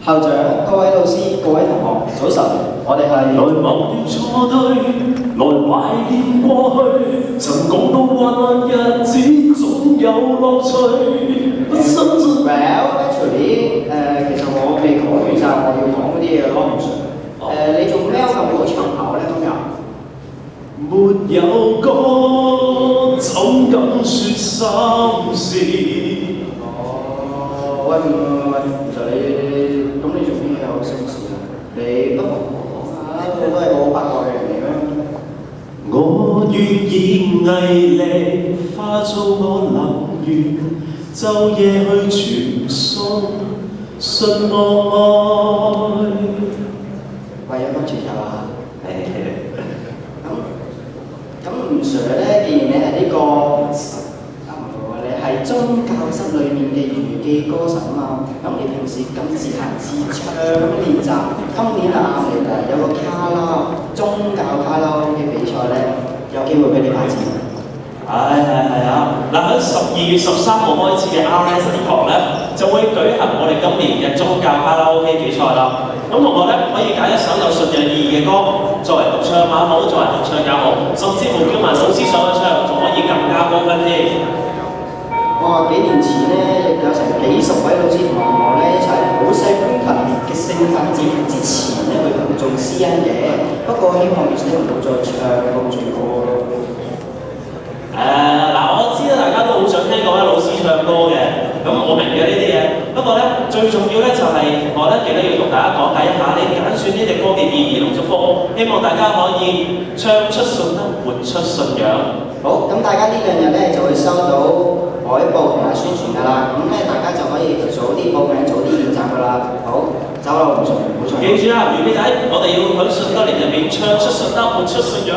校長、各位老師、各位同學，早晨，我哋係。來忘掉錯對，來懷念過去，曾講到患難日子總有樂趣。Well, actually，其實我未講完晒我要講嗰啲嘢咯。你做咩咁好長跑咧？今日？沒有歌，怎敢説心事？喂，其實你咁你做邊有心事啊？你不妨講下，你都係個好八卦嘅人嚟咩？我願意毅力化做我能源，晝夜去傳送信我愛。為咗安全就啊！咁吳 Sir 咧，既然你係呢個你係宗教室裏面嘅娛記歌手啊嘛，咁你平時咁自彈自唱咁練習，今年啊啱嚟啦，有個卡拉宗教卡拉 OK 比賽咧，有機會俾你發展。係啊！嗱喺12月13號開始嘅 RS 堂咧，就會舉行我哋今年嘅宗教卡拉 OK 比賽啦。咁同學咧可以揀一首有信仰意義嘅歌作為獨唱也好，作為獨唱也好，甚至乎叫埋老師上去唱，仲可以更加高分添。哇！幾年前咧，有成幾十位老師同學咧一齊好細歡騰嘅聖誕節之前咧去同做私恩嘅。不過希望你唔好再唱咁住歌咯。我知道大家都好想聽各位老師唱歌嘅，咁我明嘅呢啲嘢。不過咧，最重要咧就係我咧記得要同大家講解一下你揀選呢隻歌嘅意義同祝福，希望大家可以唱出信德，活出信仰。好，咁大家呢兩日咧就會收到海報同埋宣傳㗎啦。咁咧大家就可以早啲報名，早啲練習㗎啦。好，走啦，唔錯，唔錯。記住啊，預備仔，我哋要喺信德年入面唱出信德，活出信仰。